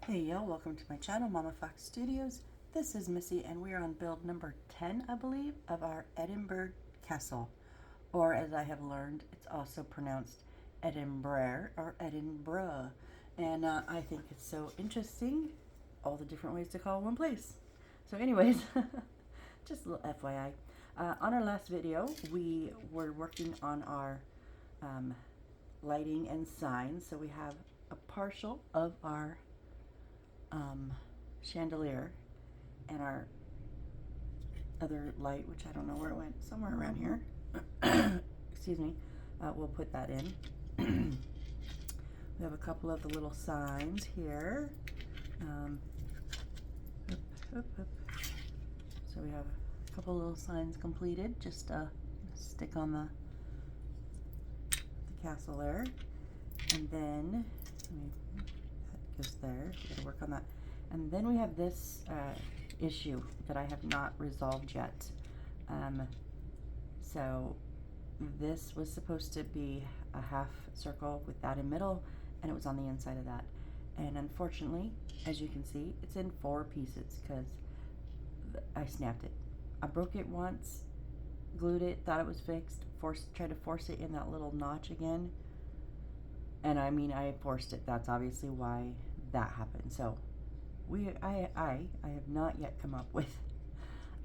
Hey y'all, welcome to my channel, Mama Fox Studios. This is Missy and we're on build number 10, I believe, of our Edinburgh Castle. Or as I have learned, it's also pronounced Edinburgh or Edinburgh. And I think it's so interesting, all the different ways to call one place. So anyways, just a little FYI. On our last video, we were working on our lighting and signs. So we have a partial of our chandelier and our other light, which I don't know where it went, somewhere around here. Excuse me. We'll put that in. We have a couple of the little signs here. So we have a couple little signs completed. Just stick on the castle there, and then that goes there. We gotta work on that. And then we have this issue that I have not resolved yet. So this was supposed to be a half circle with that in middle, and it was on the inside of that. And unfortunately, as you can see, it's in 4 pieces because I snapped it. I broke it once, glued it, thought it was fixed, tried to force it in that little notch again. And I mean, I forced it. That's obviously why that happened. So I have not yet come up with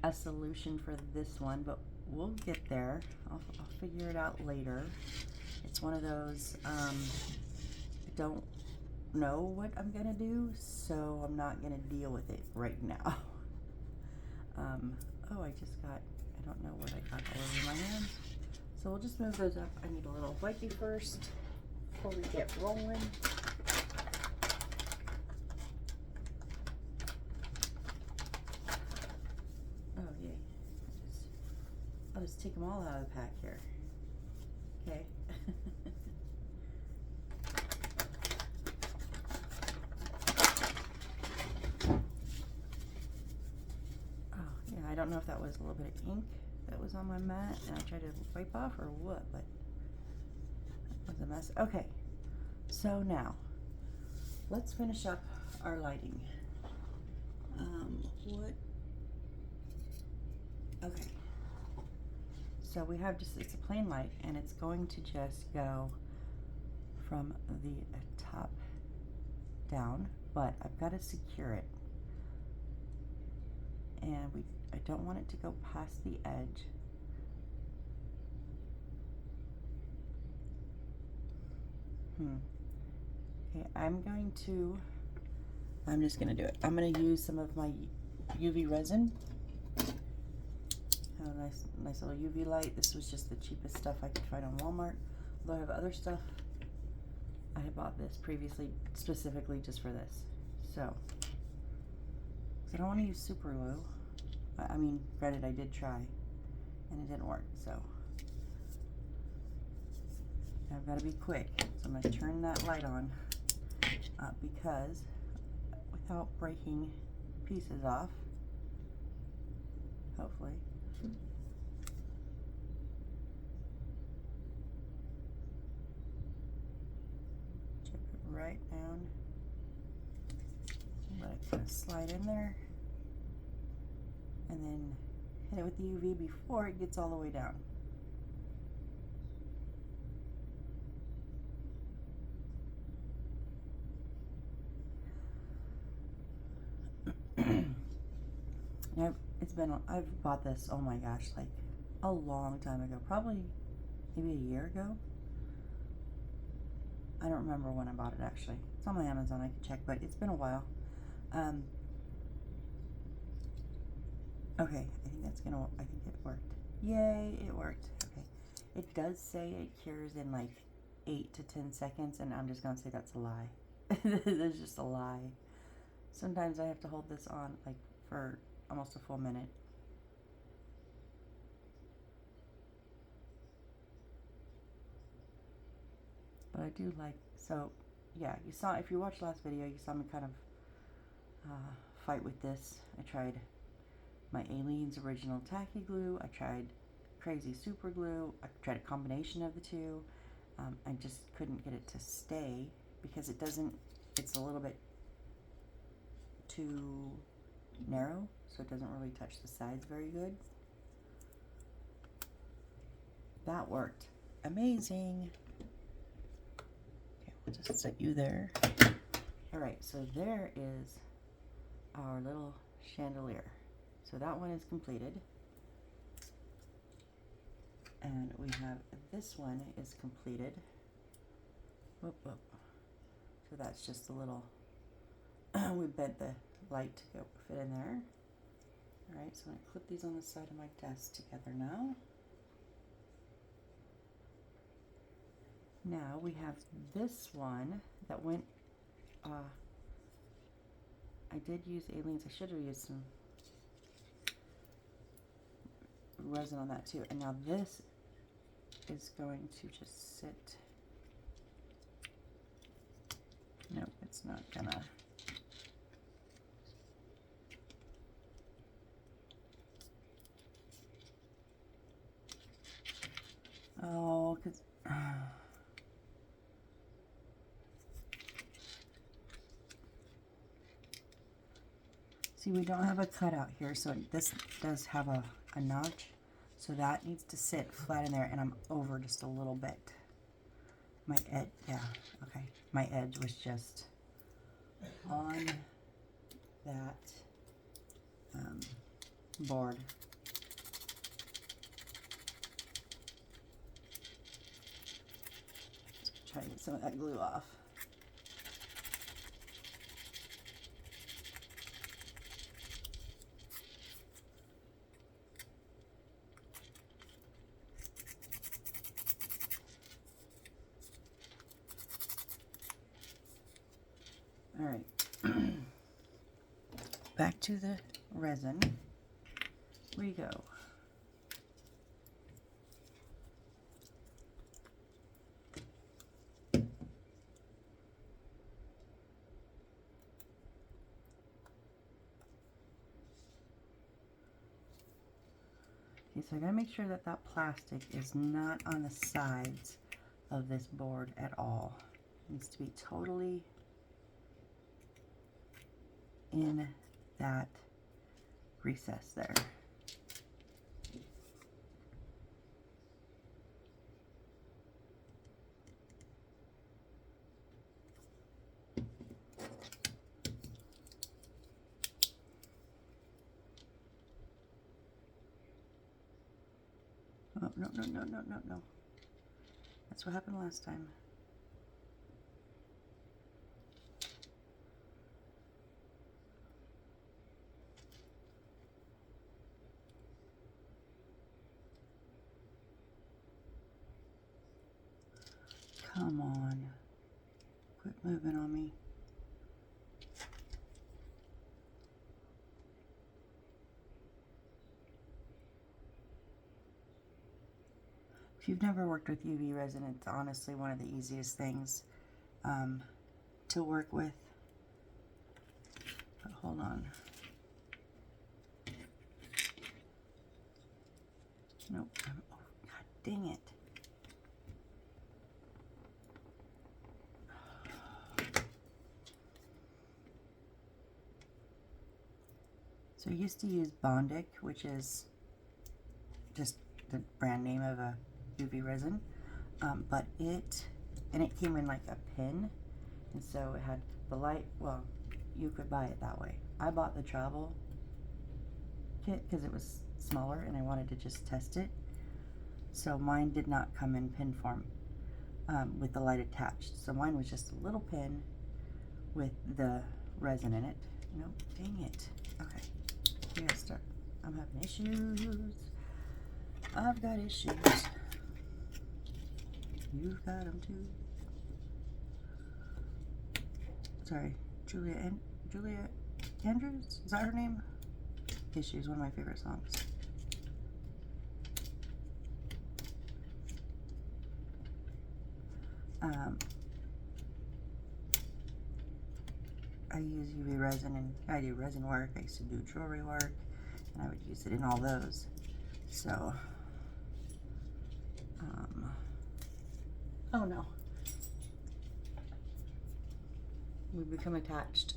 a solution for this one, but we'll get there. I'll figure it out later. It's one of those, I don't know what I'm gonna do, so I'm not gonna deal with it right now. Oh, I don't know what I got all over my hands. So we'll just move those up. I need a little wipey first before we get rolling. Oh, yay. I'll just take them all out of the pack here. Okay. I don't know if that was a little bit of ink that was on my mat and I tried to wipe off or what, but that was a mess. Okay, so now let's finish up our lighting. Okay, so we have it's a plain light and it's going to just go from the top down, but I've got to secure it. And I don't want it to go past the edge. Okay, I'm just gonna do it. I'm gonna use some of my UV resin. Have a nice little UV light. This was just the cheapest stuff I could find on Walmart. Although I have other stuff. I had bought this previously specifically just for this. So, I don't want to use super glue. I mean, granted, I did try, and it didn't work, so I've got to be quick. So I'm going to turn that light on because without breaking pieces off, hopefully. Chip it right down. Let it kind of slide in there. And then hit it with the UV before it gets all the way down. Now, I've bought this, oh my gosh, like a long time ago, probably maybe a year ago. I don't remember when I bought it actually. It's on my Amazon, I can check, but it's been a while. Okay, I think it worked. Yay, it worked. Okay. It does say it cures in like 8 to 10 seconds, and I'm just gonna say that's a lie. That's just a lie. Sometimes I have to hold this on like for almost a full minute. But I do like, so yeah, you saw, if you watched last video, you saw me kind of fight with this. I tried my Aleene's original tacky glue. I tried crazy super glue. I tried a combination of the two. I just couldn't get it to stay because it doesn't, it's a little bit too narrow, so it doesn't really touch the sides very good. That worked amazing. Okay, we'll just set you there. All right, so there is our little chandelier. So that one is completed. And we have this one is completed. Whoop, whoop. So that's just a little, we bent the light to go fit in there. All right, so I'm gonna clip these on the side of my desk together now. Now we have this one that went, I did use Aleene's. I should have used some resin on that too. And now this is going to just sit. Nope, it's not gonna. Oh, because see, we don't have a cutout here, so this does have a notch, so that needs to sit flat in there, and I'm over just a little bit. My edge, yeah, okay. My edge was just on that board. Let's try to get some of that glue off. All right, back to the resin. We go. Okay, so I gotta make sure that that plastic is not on the sides of this board at all. It needs to be totally in that recess there. Oh, no, no, no, no, no, no. That's what happened last time. Come on. Quit moving on me. If you've never worked with UV resin, it's honestly one of the easiest things to work with. But hold on. Nope. Oh, God dang it. So I used to use Bondic, which is just the brand name of a UV resin, but it came in like a pin, and so it had the light. Well, you could buy it that way. I bought the travel kit because it was smaller and I wanted to just test it, so mine did not come in pin form with the light attached. So mine was just a little pin with the resin in it. Nope, dang it. Okay, we gotta start. I'm having issues. I've got issues. You've got them too. Sorry, Julia Andrews? Is that her name? Issues, one of my favorite songs. I use UV resin, and I do resin work. I used to do jewelry work, and I would use it in all those. So, oh no, we become attached.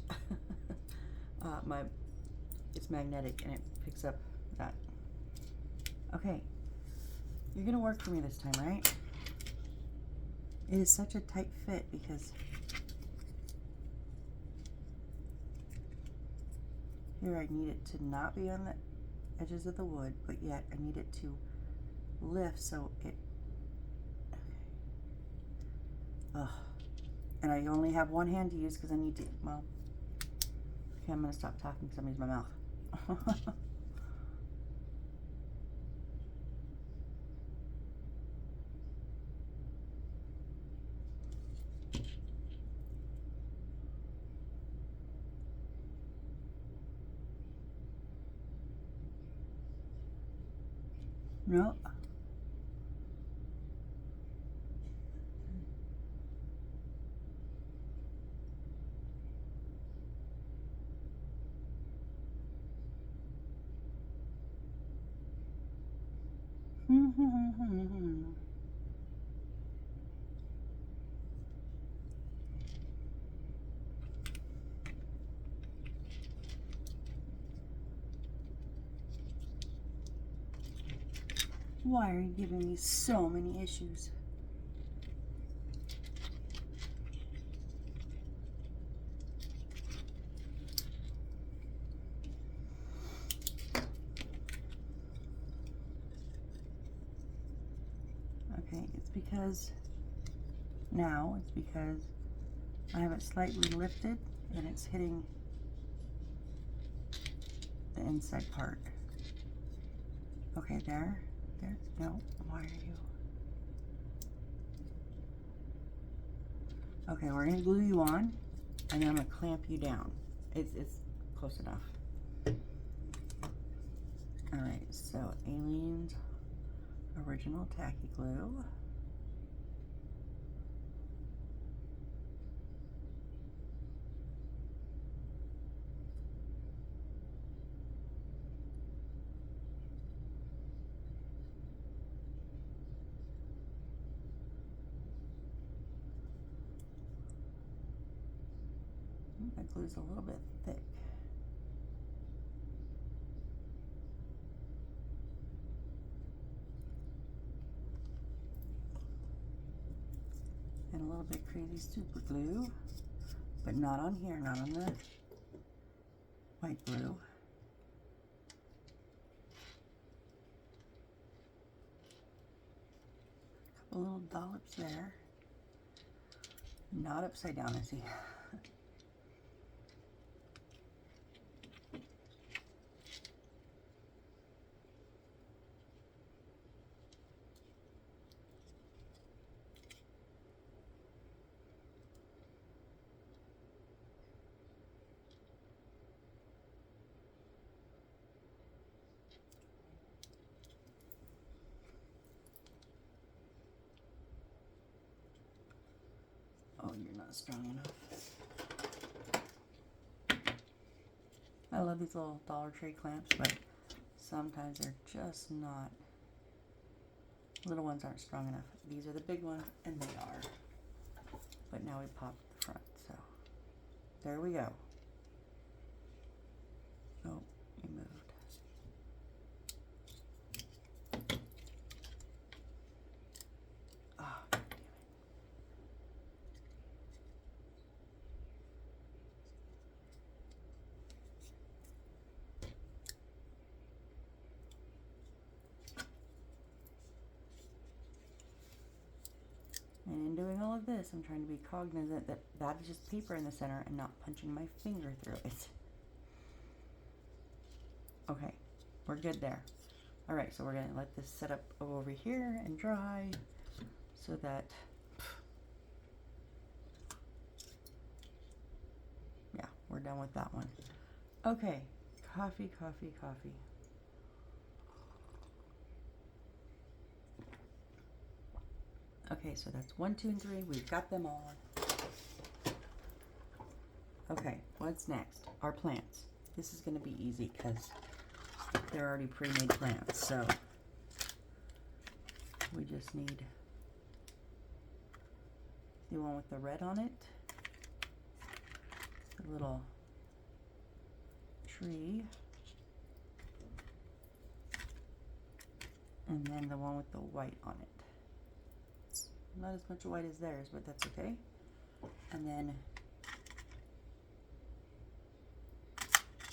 it's magnetic and it picks up that. Okay, you're gonna work for me this time, right? It is such a tight fit because here I need it to not be on the edges of the wood, but yet I need it to lift so it, ugh. And I only have one hand to use because I need to, well, okay, I'm gonna stop talking because I'm using my mouth. No. Why are you giving me so many issues? Okay, it's because I have it slightly lifted and it's hitting the inside part. Okay, there, no, why are you? Okay, we're gonna glue you on and then I'm gonna clamp you down. It's close enough. All right, so Aleene's original tacky glue. That glue's a little bit thick. And a little bit crazy super glue, but not on here, not on the white glue. A couple little dollops there. Not upside down, I see. Oh, you're not strong enough. I love these little Dollar Tree clamps, but sometimes they're just not. Little ones aren't strong enough. These are the big ones, and they are. But now we popped the front, so there we go. Oh, we moved. Ah, damn it. And in doing all of this, I'm trying to be cognizant that that is just paper in the center and not punching my finger through it. Okay, we're good there. All right, so we're gonna let this set up over here and dry so that, yeah, we're done with that one. Okay, coffee, coffee, coffee. Okay, so that's 1, 2, and 3. We've got them all. Okay, what's next? Our plants. This is going to be easy because they're already pre-made plants, so we just need the one with the red on it. The little tree. And then the one with the white on it. Not as much white as theirs, but that's okay. And then,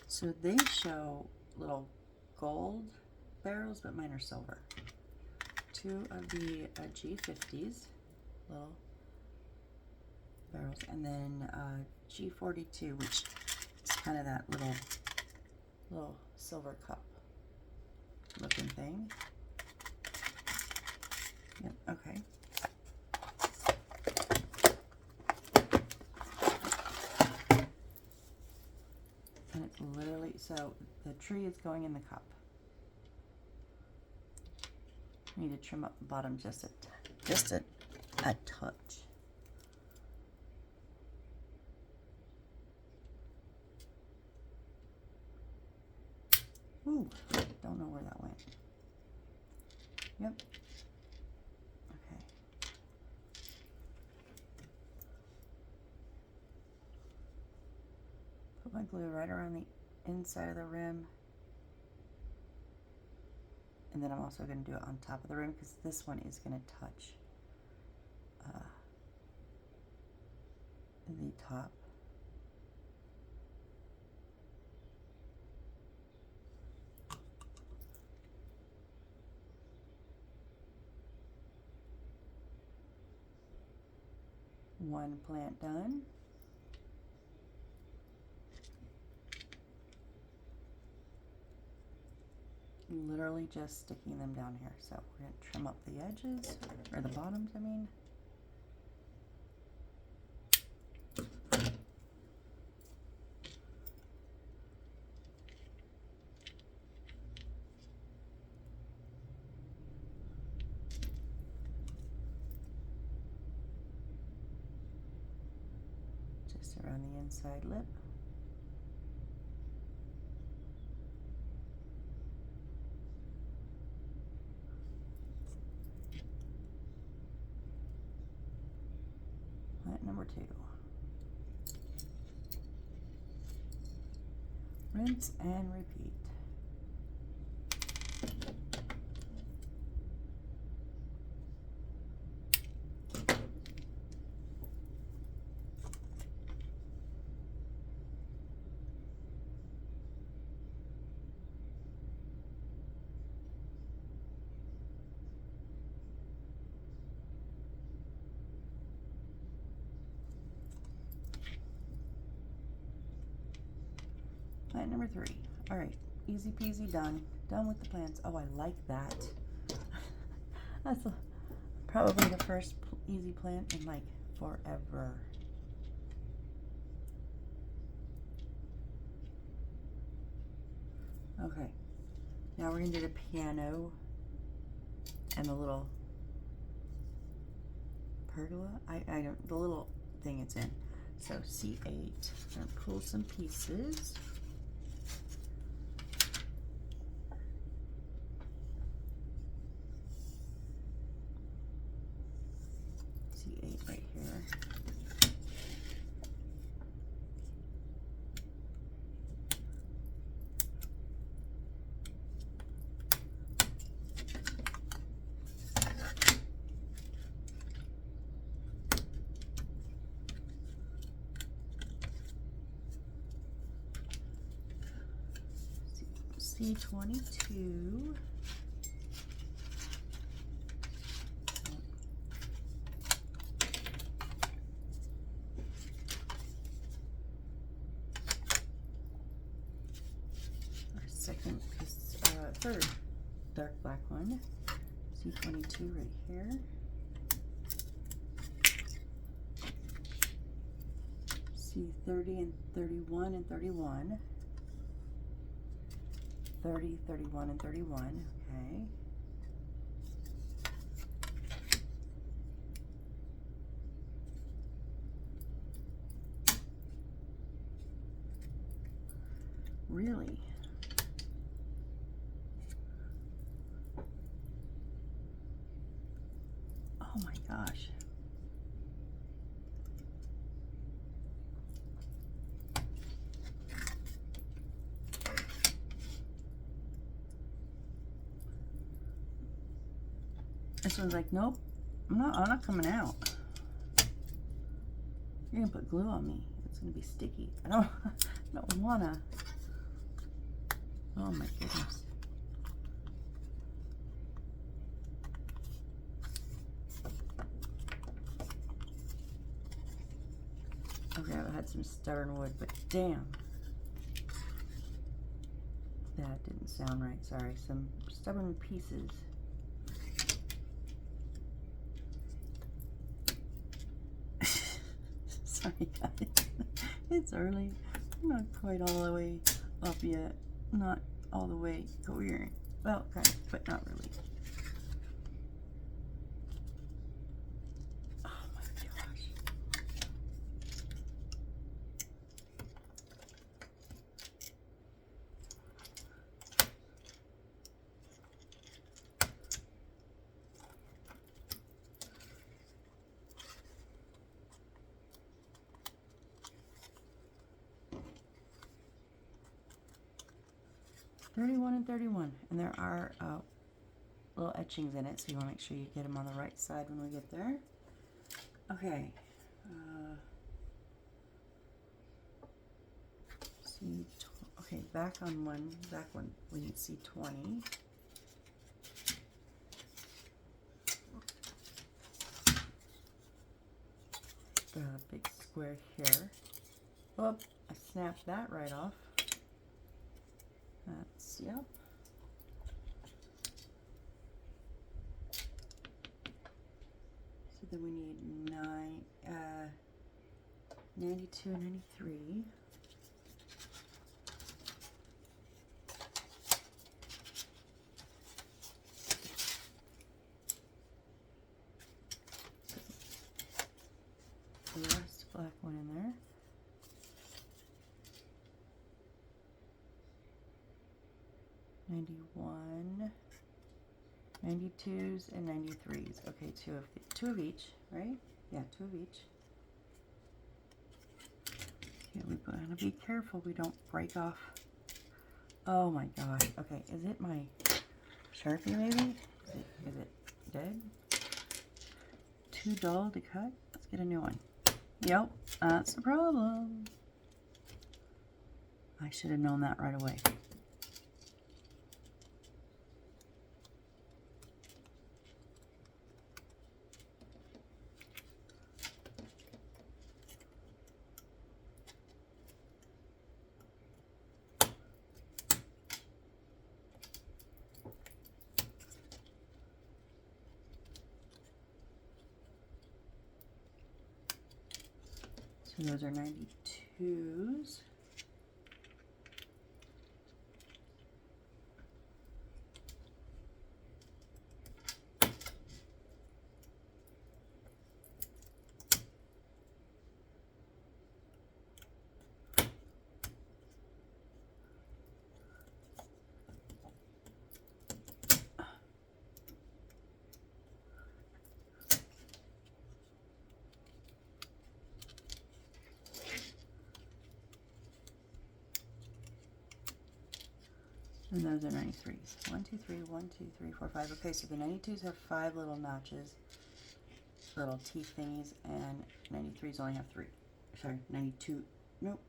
so they show little gold barrels, but mine are silver. Two of the G50s, little barrels, and then G42, which is kind of that little silver cup looking thing. Yep, okay. And it's literally, so the tree is going in the cup. I need to trim up the bottom just a touch. Ooh, don't know where that went. Yep. Okay. Put my glue right around the inside of the rim. And then I'm also going to do it on top of the rim because this one is going to touch the top. One plant done. Literally just sticking them down here. So we're going to trim up the edges, or the bottoms, I mean. Just around the inside lip. Number 2. Rinse and repeat. Plant number 3. All right, easy peasy, done. Done with the plants. Oh, I like that. That's probably the first easy plant in like forever. Okay, now we're gonna do the piano and the little pergola. I don't, the little thing it's in. So C8, I'm gonna pull some pieces. C8 right here. C22. Third dark black one, C22 right here. C30 and 31 and 31. 30, 31 and 31, okay. Really? Oh my gosh. This one's like, nope, I'm not coming out. You're gonna put glue on me. It's gonna be sticky. I don't wanna. Oh my goodness. Okay, I've had some stubborn wood, but damn. That didn't sound right, sorry. Some stubborn pieces. Sorry guys, it's early. I'm not quite all the way up yet. Not all the way coherent. Well, kind of, but not really. Oh my gosh. $31 and $31, and there are little etchings in it, so you want to make sure you get them on the right side when we get there. Okay. Okay, back one, we need C20. Big square here. Oh, I snapped that right off. That's, yep. So then we need 92 and 93. The last black one in there. 91, 92s, and 93s. Okay, two of each, right? Yeah, two of each. Okay, we gotta be careful we don't break off. Oh my gosh. Okay, is it my Sharpie maybe? Is it dead? Too dull to cut? Let's get a new one. Yep, that's the problem. I should have known that right away. So those are 92s. And those are 93s. 1, 2, 3, 1, 2, 3, 4, 5. Okay, so the 92s have 5 little notches, little teeth thingies, and 93s only have 3. Sorry, 92. Nope.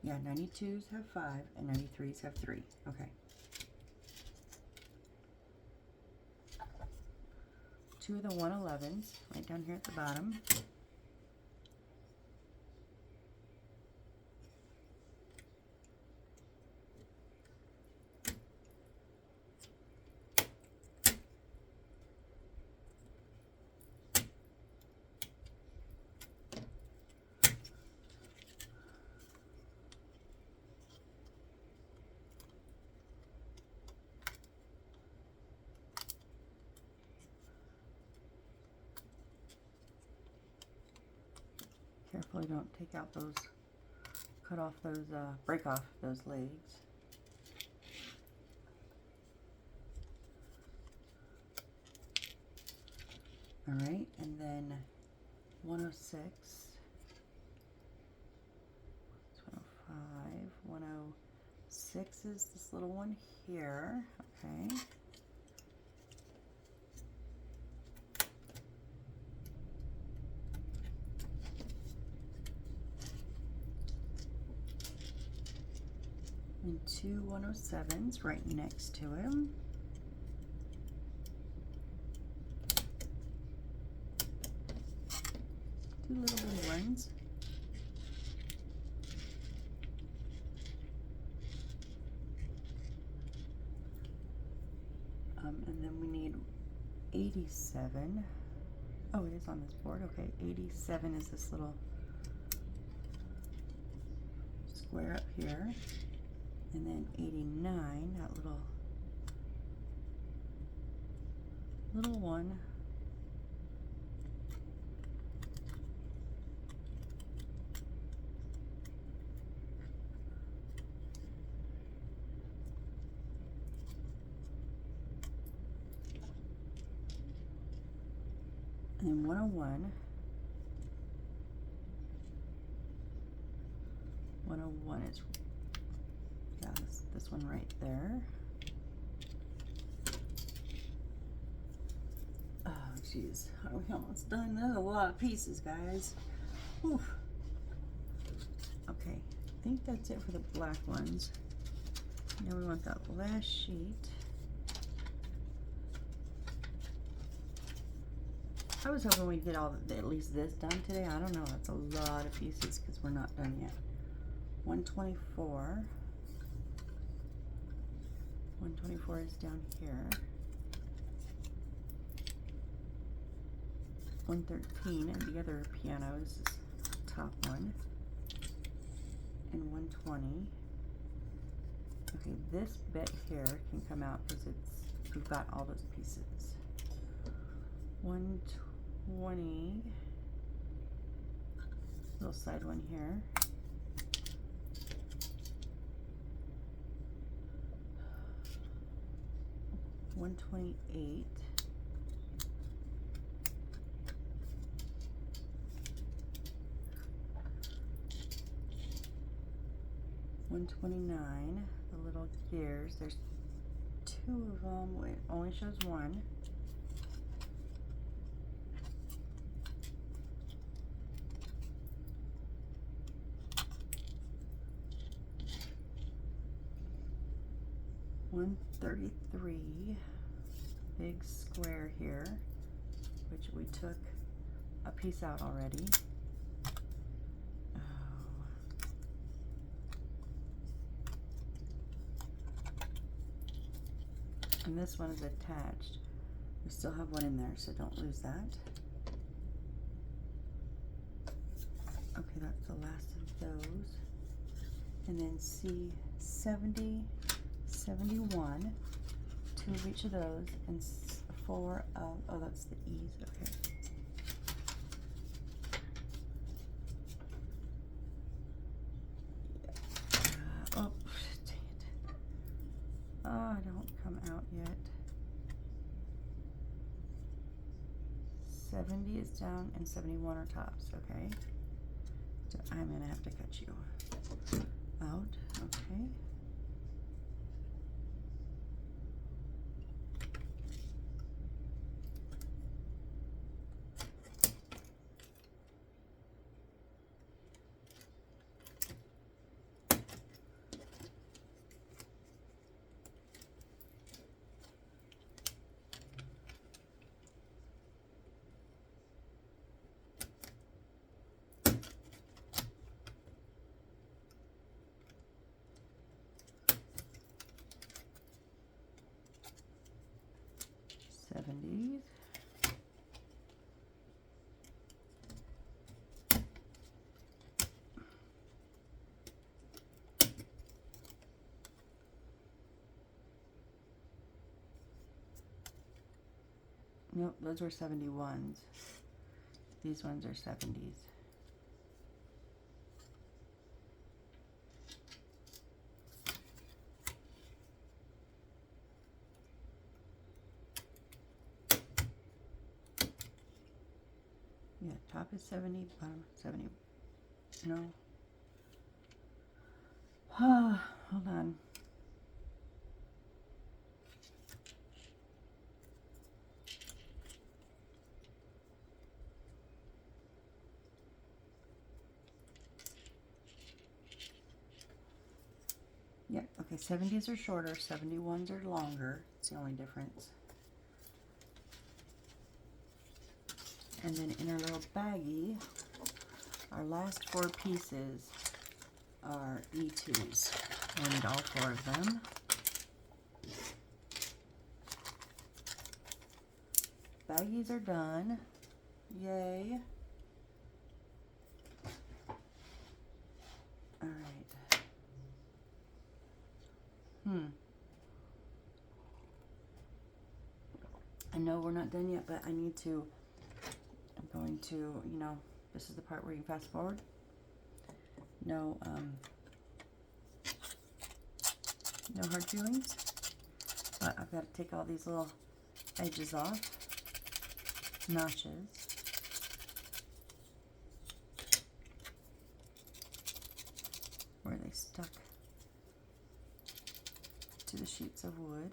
Yeah, 92s have 5, and 93s have 3. Okay. 2 of the 111s, right down here at the bottom. Carefully don't take out those, cut off those, break off those legs. All right, and then 106, 105, 106 is this little one here, okay. and two 107s right next to him. Two little bitty ones. And then we need 87. Oh, it is on this board. Okay, 87 is this little square up here. And then 89, that little one. And then 101. 101 is, yeah, this one right there. Oh, jeez. Are we almost done? There's a lot of pieces, guys. Whew. Okay, I think that's it for the black ones. Now we want that last sheet. I was hoping we'd get at least this done today. I don't know. That's a lot of pieces because we're not done yet. 124. 124 is down here. 113 and the other piano is this top one. And 120. Okay, this bit here can come out because we've got all those pieces. 120, little side one here. 128. 129, the little gears. There's two of them. It only shows one. 133, big square here, which we took a piece out already. And this one is attached. We still have one in there, so don't lose that. Okay, that's the last of those. And then C70, 71, two of each of those, and four of, oh, that's the E's, okay. Oh, dang it. Oh, don't come out yet. 70 is down and 71 are tops, okay. So I'm gonna have to cut you out, okay. Nope, those were 71s. These ones are 70s. Yeah, top is 70, bottom 70. No. Hold on. Yep, Okay, 70s are shorter, 71s are longer. It's the only difference. And then in our little baggie, our last 4 pieces are E2s. I need all 4 of them. Baggies are done. Yay. All right. I know we're not done yet, but I'm going to, you know, this is the part where you fast forward. No hard feelings, but I've got to take all these little edges off, notches. Where they stuck to the sheets of wood.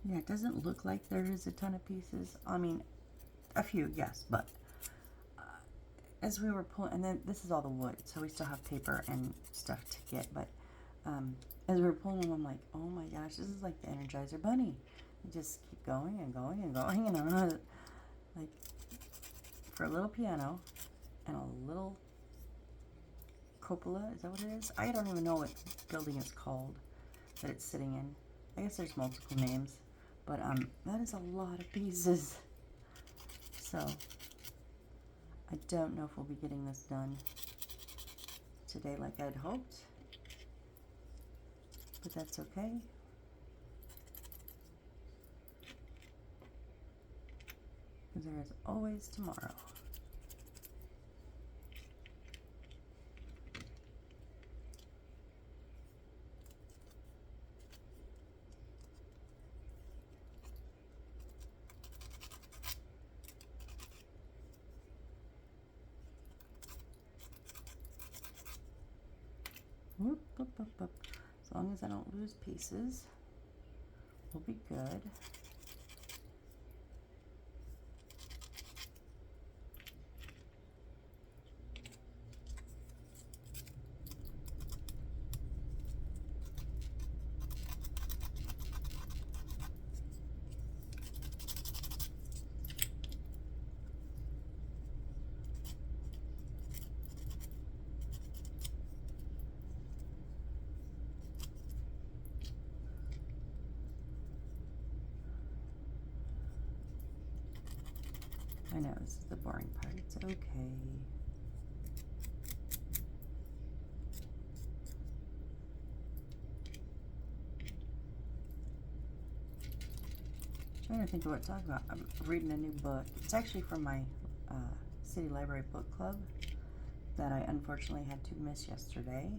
Yeah, it doesn't look like there is a ton of pieces. I mean, a few, yes, but as we were pulling, and then this is all the wood, so we still have paper and stuff to get, but as we were pulling them, I'm like, oh my gosh, this is like the Energizer Bunny. You just keep going and going and going, and I'm not, like, for a little piano and a little cupola, is that what it is? I don't even know what building it's called that it's sitting in. I guess there's multiple names. But that is a lot of pieces. So I don't know if we'll be getting this done today like I'd hoped. But that's okay. Because there is always tomorrow. Whoop, whoop, whoop, whoop. As long as I don't lose pieces, we'll be good. I know, this is the boring part. It's okay. Trying to think of what to talk about. I'm reading a new book. It's actually from my City Library Book Club that I unfortunately had to miss yesterday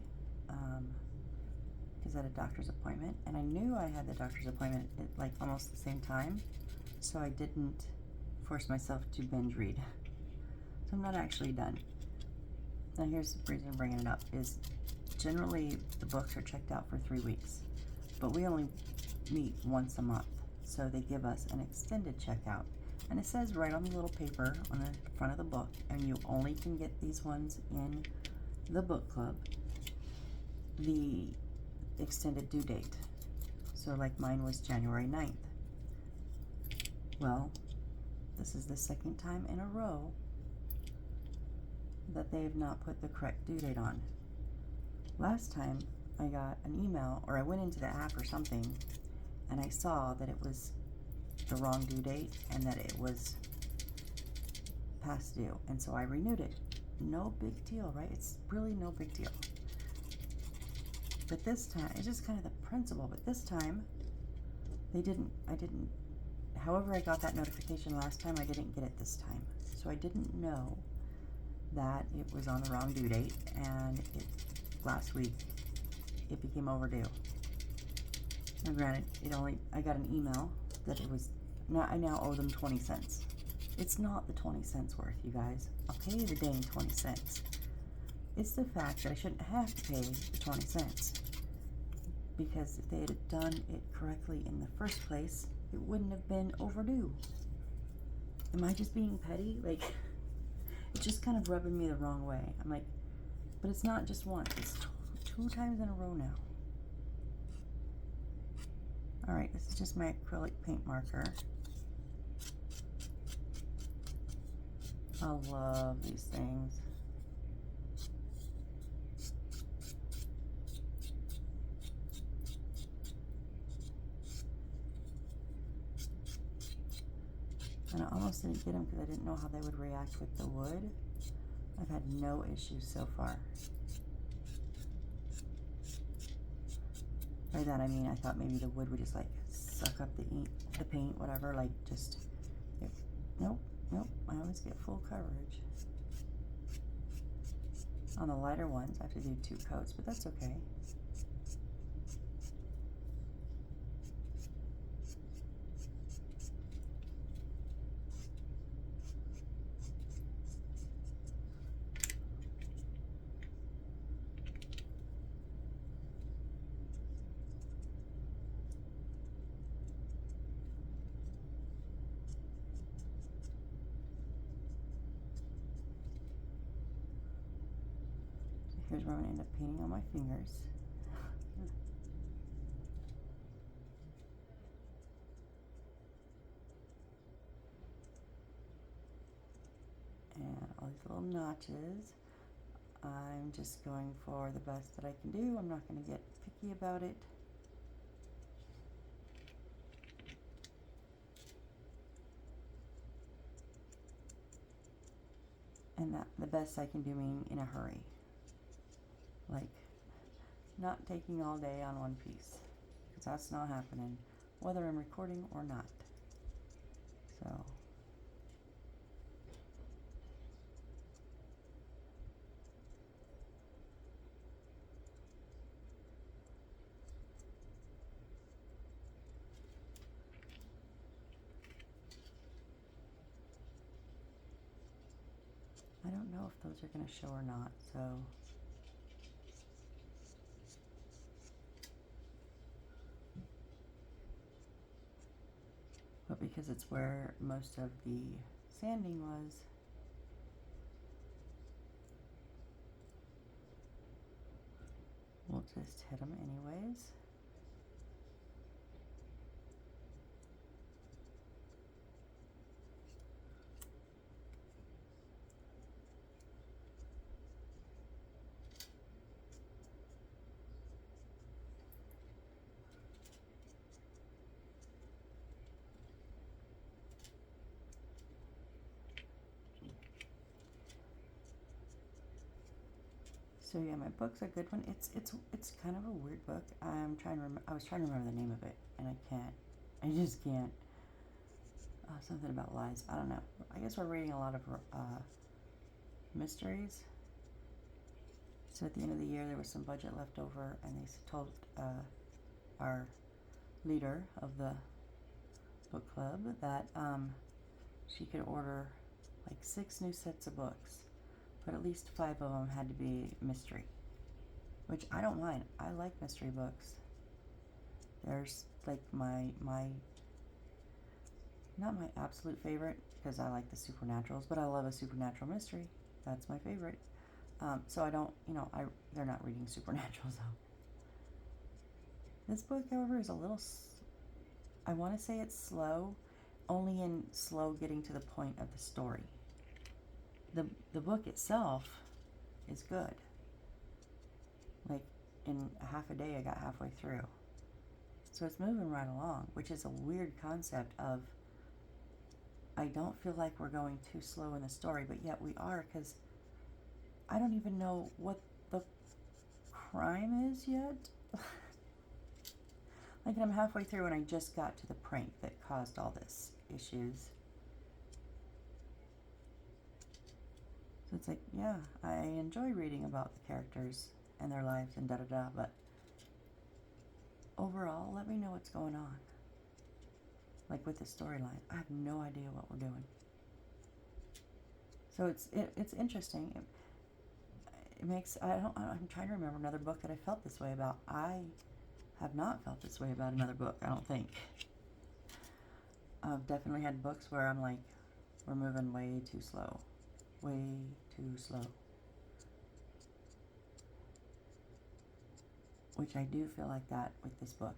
because I had a doctor's appointment. And I knew I had the doctor's appointment at like almost the same time, so I didn't force myself to binge read. So I'm not actually done. Now here's the reason I'm bringing it up is generally the books are checked out for 3 weeks, but we only meet once a month. So they give us an extended checkout, and it says right on the little paper on the front of the book, and you only can get these ones in the book club, the extended due date. So like mine was January 9th. Well, this is the second time in a row that they have not put the correct due date on. Last time I got an email, or I went into the app or something, and I saw that it was the wrong due date and that it was past due, and so I renewed it. No big deal, right? It's really no big deal. But this time, it's just kind of the principle, but this time I didn't however I got that notification last time, I didn't get it this time. So I didn't know that it was on the wrong due date, and last week it became overdue. Now granted, I got an email that it was, I now owe them 20 cents. It's not the 20 cents worth, you guys. I'll pay the dang 20 cents. It's the fact that I shouldn't have to pay the 20 cents. Because if they had done it correctly in the first place, it wouldn't have been overdue. Am I just being petty? Like, it's just kind of rubbing me the wrong way. I'm like, but it's not just once. It's two times in a row now. Alright, this is just my acrylic paint marker. I love these things. And I almost didn't get them because I didn't know how they would react with the wood. I've had no issues so far. By that I mean I thought maybe the wood would just like suck up the ink, the paint, whatever, like just, nope, I always get full coverage. On the lighter ones I have to do 2 coats, but that's okay. Here's where I'm going to end up painting on my fingers. And all these little notches. I'm just going for the best that I can do. I'm not going to get picky about it. And that the best I can do mean in a hurry. Like, not taking all day on one piece, because that's not happening, whether I'm recording or not. So, I don't know if those are going to show or not, so. But because it's where most of the sanding was, we'll just hit them anyways. So yeah, my book's a good one. It's kind of a weird book. I was trying to remember the name of it, and I can't. I just can't. Something about lies. I don't know. I guess we're reading a lot of mysteries. So at the end of the year, there was some budget left over, and they told our leader of the book club that she could order like 6 new sets of books. But at least 5 of them had to be mystery, which I don't mind. I like mystery books. There's like my not my absolute favorite, because I like the supernaturals, but I love a supernatural mystery. That's my favorite. So I don't, they're not reading supernaturals though. This book, however, is a little, I want to say it's slow, only in slow getting to the point of the story. The book itself is good. Like, in half a day I got halfway through. So it's moving right along, which is a weird concept of, I don't feel like we're going too slow in the story, but yet we are, because I don't even know what the crime is yet. Like, I'm halfway through and I just got to the prank that caused all this issues. So it's like, yeah, I enjoy reading about the characters and their lives and da-da-da, but overall, let me know what's going on. Like with the storyline, I have no idea what we're doing. So it's interesting. It makes, I'm trying to remember another book that I felt this way about. I have not felt this way about another book, I don't think. I've definitely had books where I'm like, we're moving way too slow. Way too slow. Which I do feel like that with this book,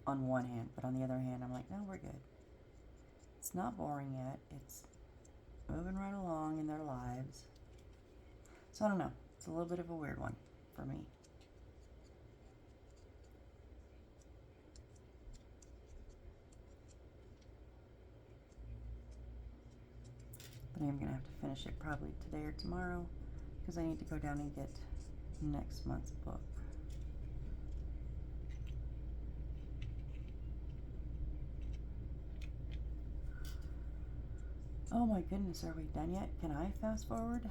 on one hand. But on the other hand, I'm like, no, we're good. It's not boring yet. It's moving right along in their lives. So I don't know. It's a little bit of a weird one for me. But I am going to have to finish it probably today or tomorrow, because I need to go down and get next month's book. Oh my goodness, are we done yet? Can I fast forward?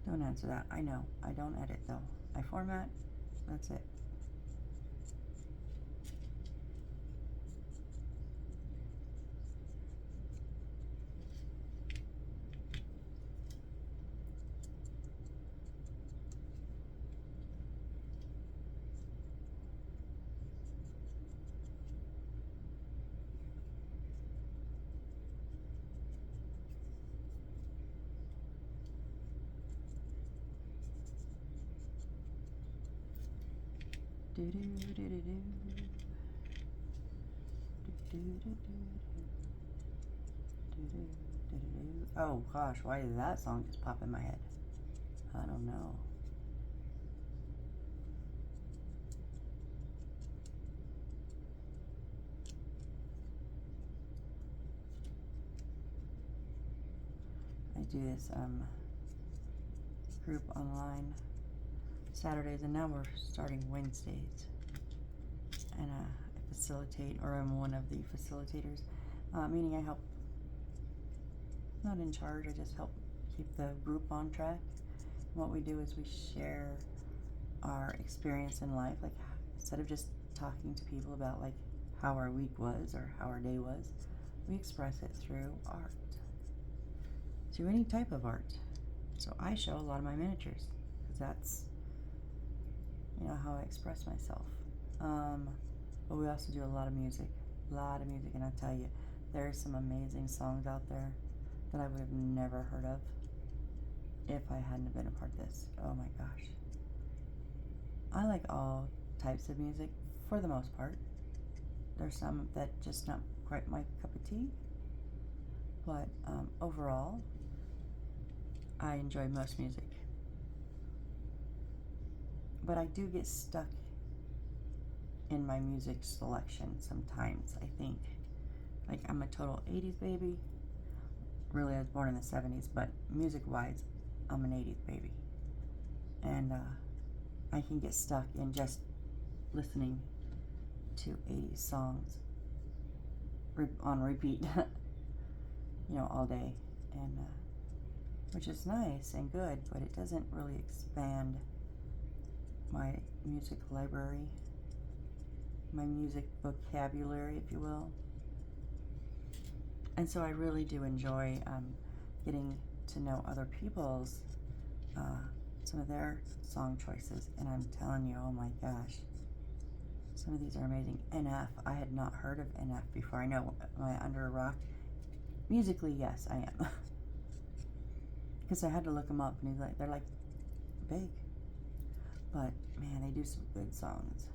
Don't answer that. I know. I don't edit though. I format. That's it. Do do do do do. Oh gosh, why did that song just pop in my head? I don't know. I do this group online Saturdays, and now we're starting Wednesdays. And I facilitate, or I'm one of the facilitators, meaning I help, not in charge, I just help keep the group on track. And what we do is we share our experience in life, like instead of just talking to people about like how our week was or how our day was, we express it through art, through any type of art. So I show a lot of my miniatures, because that's, you know, how I express myself. But we also do a lot of music, and I'll tell you, there's some amazing songs out there that I would have never heard of if I hadn't been a part of this. Oh my gosh. I like all types of music for the most part. There's some that just not quite my cup of tea, but overall, I enjoy most music. But I do get stuck in my music selection sometimes, I think. Like, I'm a total 80s baby. Really, I was born in the 70s, but music-wise, I'm an 80s baby. And I can get stuck in just listening to 80s songs on repeat, you know, all day. And which is nice and good, but it doesn't really expand my music library, my music vocabulary, if you will. And so I really do enjoy getting to know other people's, some of their song choices. And I'm telling you, oh my gosh, some of these are amazing. NF, I had not heard of NF before. I know, am I under a rock? Musically, yes, I am. Because I had to look them up, and they're like big. But man, they do some good songs.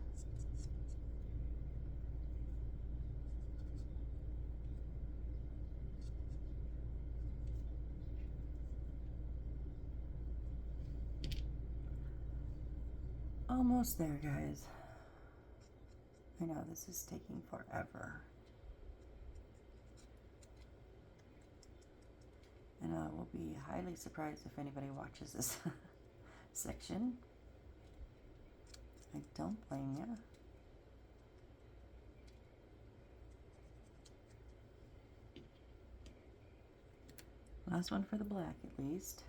Almost there, guys. I know this is taking forever. And I will be highly surprised if anybody watches this section. I don't blame you. Last one for the black, at least.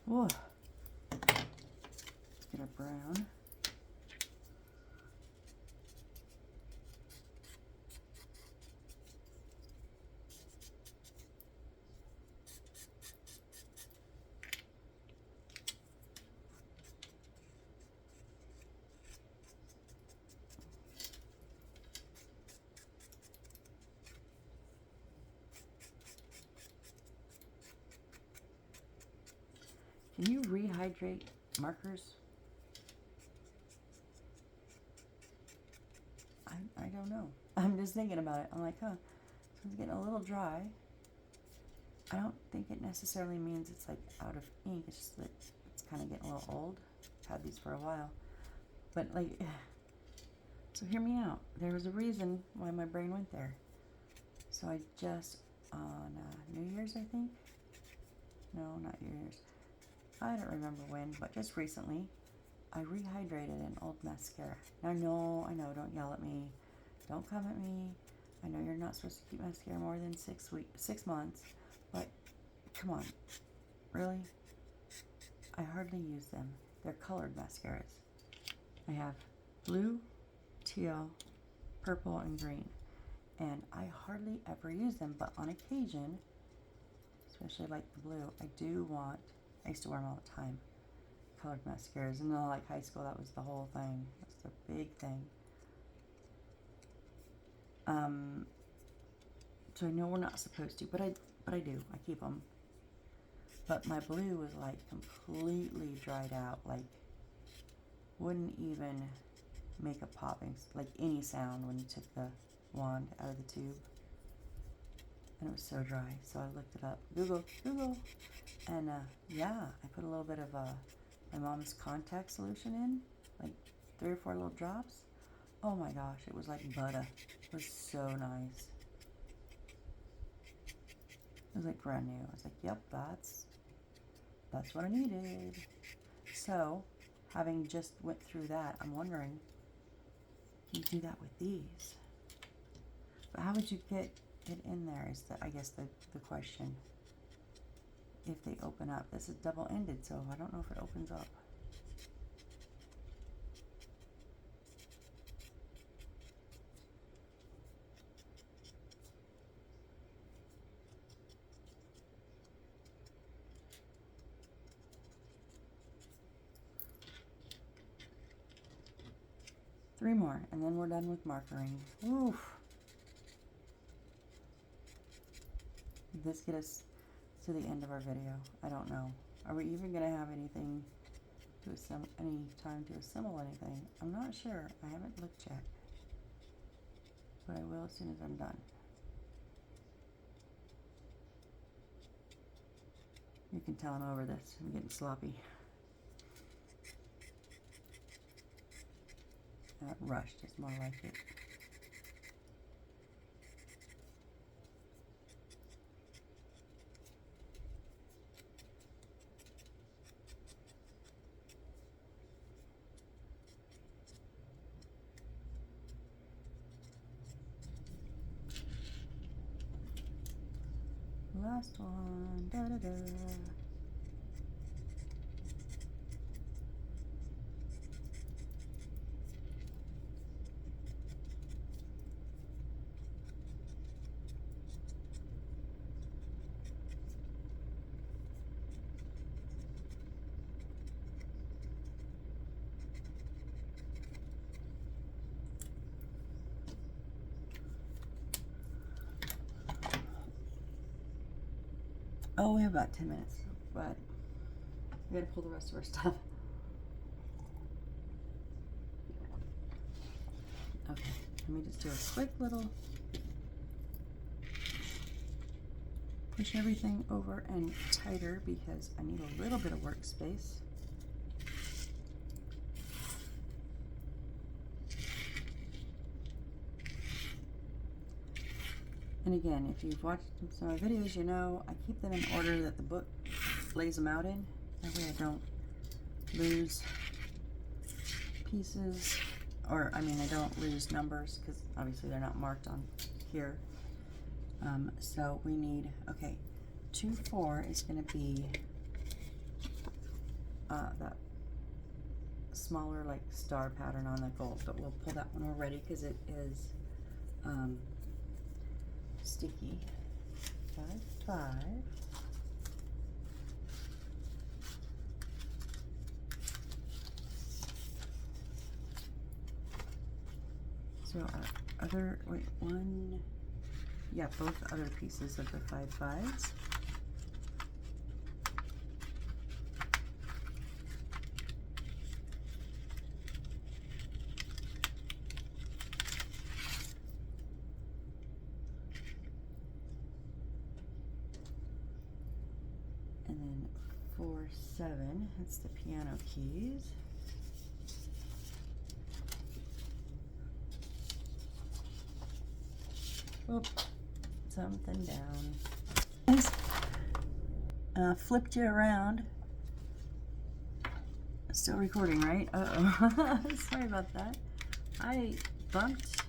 Whoa. Let's get our brown. Can you rehydrate markers? I don't know. I'm just thinking about it. I'm like, huh, it's getting a little dry. I don't think it necessarily means it's like out of ink. It's just that it's kind of getting a little old. I've had these for a while. But like, so hear me out. There was a reason why my brain went there. So I just, on New Year's, I think. No, not New Year's. I don't remember when, but just recently, I rehydrated an old mascara. Now, I know, don't yell at me. Don't come at me. I know you're not supposed to keep mascara more than 6 months, but come on, really? I hardly use them. They're colored mascaras. I have blue, teal, purple, and green, and I hardly ever use them, but on occasion, especially like the blue, I used to wear them all the time, colored mascaras. And then like high school, that was the whole thing. That's the big thing. So I know we're not supposed to, but I do. I keep them. But my blue was like completely dried out. Like wouldn't even make a popping, like any sound when you took the wand out of the tube. And it was so dry. So I looked it up. Google. And yeah, I put a little bit of my mom's contact solution in, like 3 or 4 little drops. Oh my gosh, it was like butter. It was so nice. It was like brand new. I was like, yep, that's what I needed. So, having just went through that, I'm wondering, can you do that with these? But how would you get it in there is I guess the question. If they open up. This is double-ended, so I don't know if it opens up. Three more, and then we're done with markering. Oof. Did this get us to the end of our video? I don't know. Are we even going to have anything to any time to assemble anything? I'm not sure. I haven't looked yet. But I will as soon as I'm done. You can tell I'm over this. I'm getting sloppy. Not rushed, it's more like it. Last one. Da da da. Oh, we have about 10 minutes, but we gotta pull the rest of our stuff. Okay, let me just do a quick little push everything over and tighter because I need a little bit of workspace. And again, if you've watched some of my videos, you know I keep them in order that the book lays them out in. That way I don't lose pieces, or I mean I don't lose numbers because obviously they're not marked on here. So we need, okay, 2-4 is going to be that smaller like star pattern on the gold, but we'll pull that when we're ready because it is sticky. 5-5. So our other, wait, one, yeah, both other pieces of the 5-5s. And then 4-7, that's the piano keys. Oop, something down. Flipped you around. Still recording, right? Uh-oh. Sorry about that. I bumped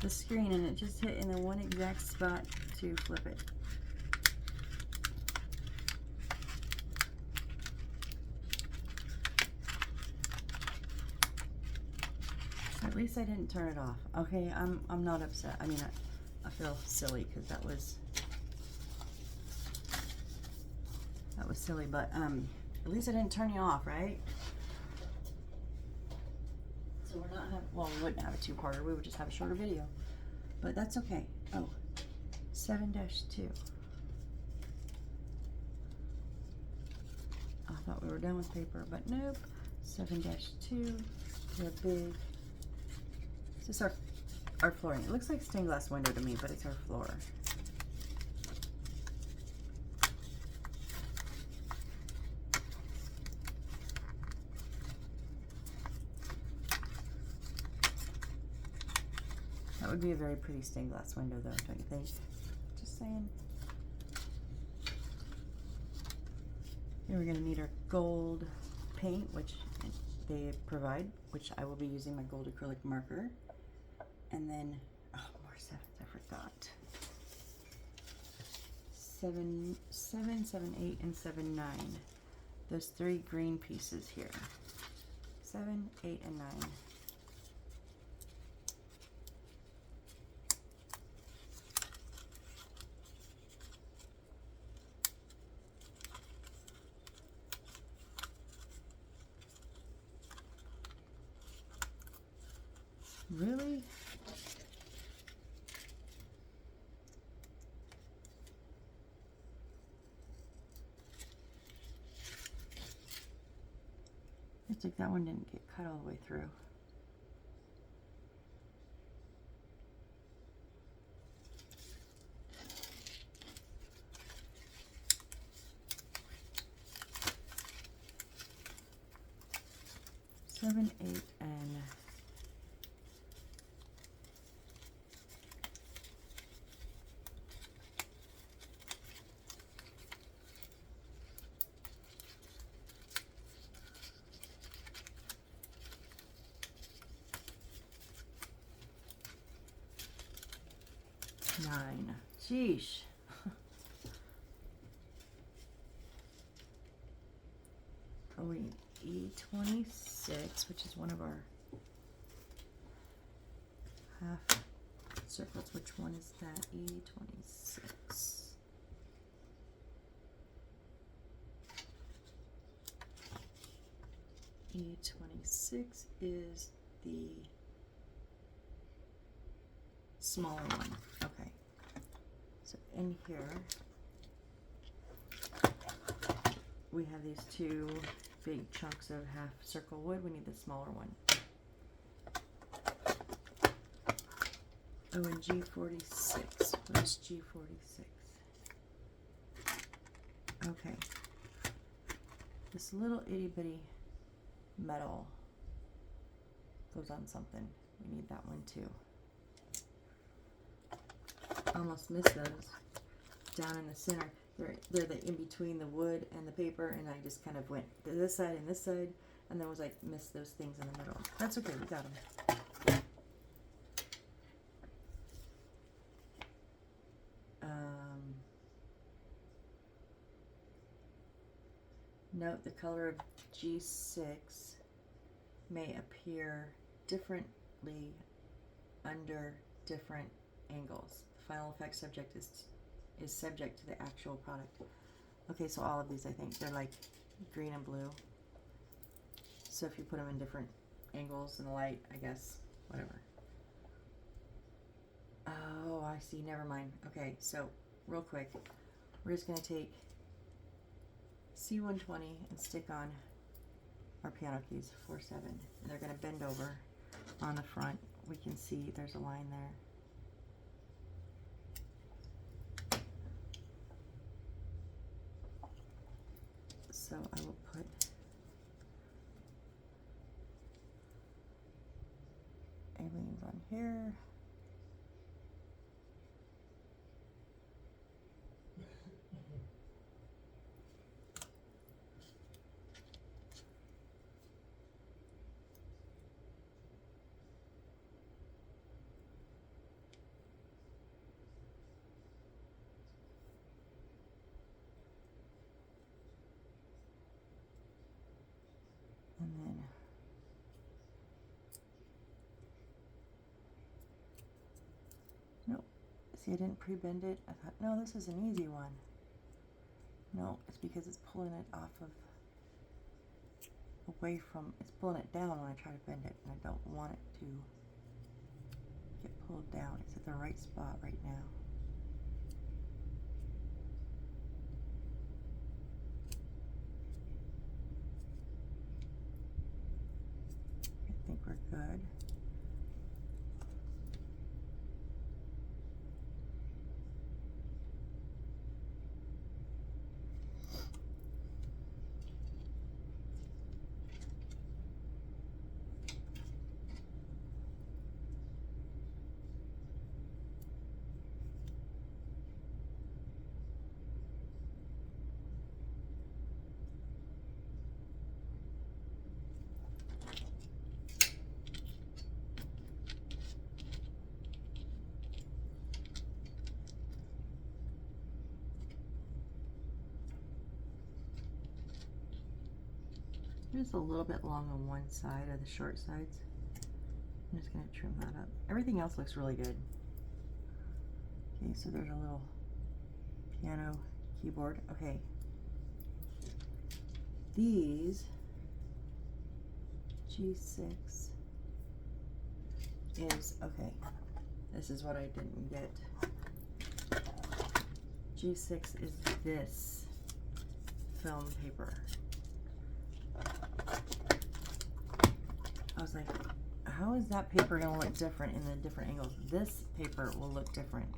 the screen and it just hit in the one exact spot to flip it. At least I didn't turn it off. Okay, I'm not upset. I mean, I feel silly because that was silly, but at least I didn't turn you off, right? So we're not having, well, we wouldn't have a two-parter. We would just have a shorter video, but that's okay. Oh, 7-2. I thought we were done with paper, but nope. 7-2. The big. This is our flooring. It looks like stained glass window to me, but it's our floor. That would be a very pretty stained glass window though, don't you think? Just saying. Here we're gonna need our gold paint, which they provide, which I will be using my gold acrylic marker. And then, oh, more sevens, I forgot. 7, 7, 7, 8, and 7, 9. Those three green pieces here. 7, 8, and 9. Really? It's like that one didn't get cut all the way through. Seven, 8, and 9. Sheesh. Oh, we need E26, which is one of our half circles. Which one is that? E26. E26 is the smaller one. Okay. So in here, we have these two big chunks of half circle wood. We need the smaller one. Oh, and G46. Where's G46? Okay. This little itty bitty metal goes on something. We need that one too. Almost missed those down in the center. They're the in between the wood and the paper, and I just kind of went to this side and this side, and then was like missed those things in the middle. That's okay, we got them. Note the color of G6 may appear differently under different angles. The final effect subject is subject to the actual product. Okay, so all of these, I think, they're like green and blue. So if you put them in different angles in the light, I guess, whatever. Oh, I see, never mind. Okay, so real quick, we're just gonna take C120 and stick on our piano keys, 4-7, and they're going to bend over on the front. We can see there's a line there. So I will put aliens on here. And then nope. See, I didn't pre-bend it. I thought, no, this is an easy one. No, it's because it's pulling it off of away from, it's pulling it down when I try to bend it, and I don't want it to get pulled down. It's at the right spot right now. I think we're good. Just a little bit long on one side of the short sides. I'm just going to trim that up. Everything else looks really good. Okay, so there's a little piano keyboard. Okay. These G6 is, okay, this is what I didn't get. G6 is this film paper. I was like, how is that paper going to look different in the different angles? This paper will look different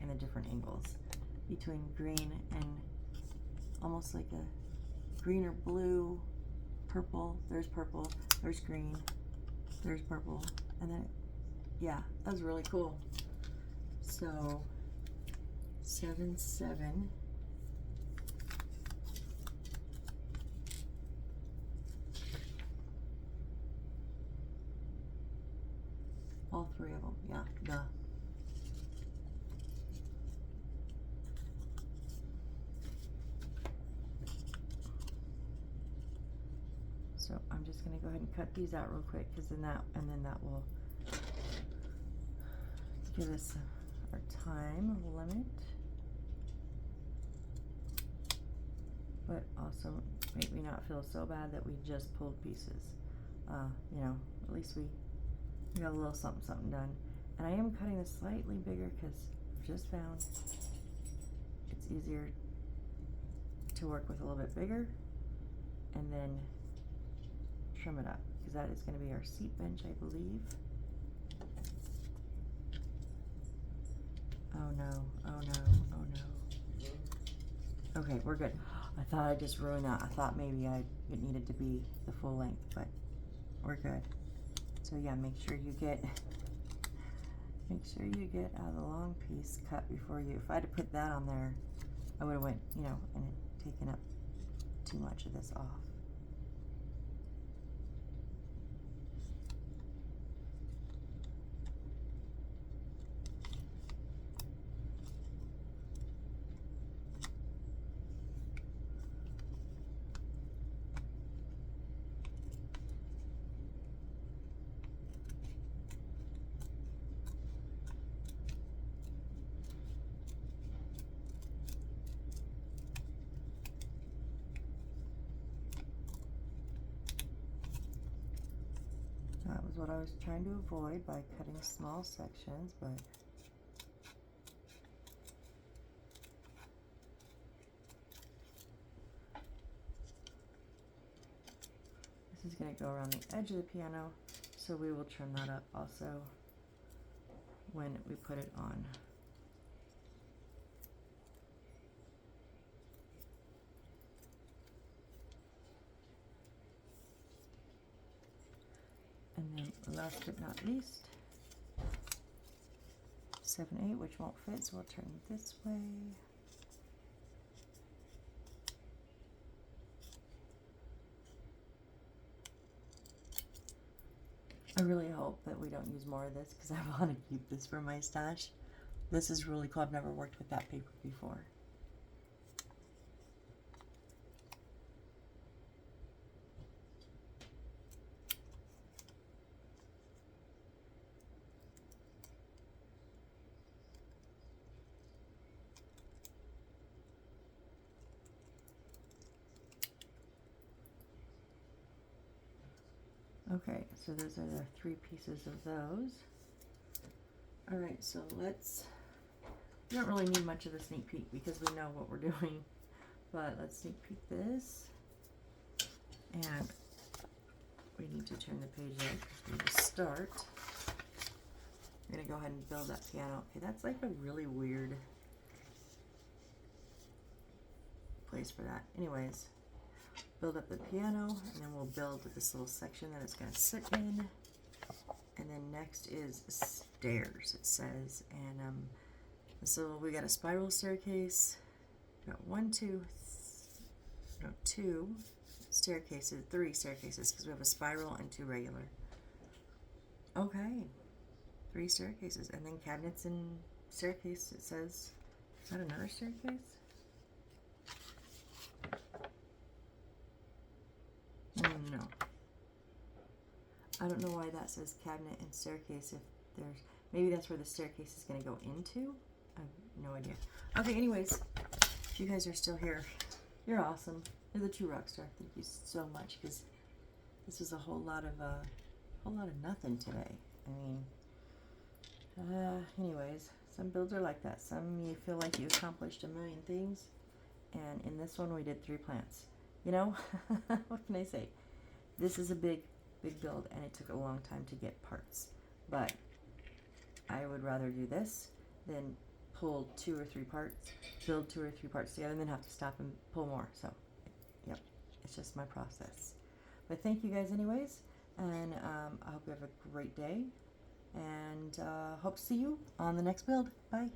in the different angles between green and almost like a green or blue, purple. There's green, there's purple, and then, yeah, that was really cool. So, 7-7. All three of them, yeah, duh. So I'm just gonna go ahead and cut these out real quick, because then that will give us our time limit, but also make me not feel so bad that we just pulled pieces. You know, at least we got a little something done. And I am cutting this slightly bigger because I've just found it's easier to work with a little bit bigger and then trim it up, because that is going to be our seat bench, I believe. Oh no, oh no, oh no. Okay, we're good. I thought I just ruined that. I thought maybe it needed to be the full length, but we're good. So yeah, make sure you get the long piece cut before you. If I had to put that on there, I would have went, you know, and taken up too much of this off. That was what I was trying to avoid by cutting small sections, but this is going to go around the edge of the piano, so we will trim that up also when we put it on. And then last but not least, 7/8, which won't fit, so we'll turn it this way. I really hope that we don't use more of this because I want to keep this for my stash. This is really cool. I've never worked with that paper before. Okay, so those are the 3 pieces of those. Alright, so we don't really need much of a sneak peek because we know what we're doing, but let's sneak peek this. And we need to turn the page out because we need to start. We're going to go ahead and build that piano. Okay, that's like a really weird place for that. Anyways, build up the piano, and then we'll build this little section that it's going to sit in. And then next is stairs, it says. And so we got a spiral staircase. We got 2 staircases, 3 staircases, because we have a spiral and 2 regular. Okay, 3 staircases, and then cabinets and staircase, it says. Is that another staircase? No. I don't know why that says cabinet and staircase if there's, maybe that's where the staircase is going to go into. I have no idea. Okay, anyways, if you guys are still here, you're awesome. You're the true rock star. Thank you so much, because this was a whole lot of nothing today. I mean, anyways, some builds are like that. Some you feel like you accomplished a million things, and in this one we did 3 plants. You know, what can I say? This is a big build, and it took a long time to get parts. But I would rather do this than pull 2 or 3 parts, build 2 or 3 parts together, and then have to stop and pull more. So, yep, it's just my process. But thank you guys anyways, and I hope you have a great day, and hope to see you on the next build. Bye.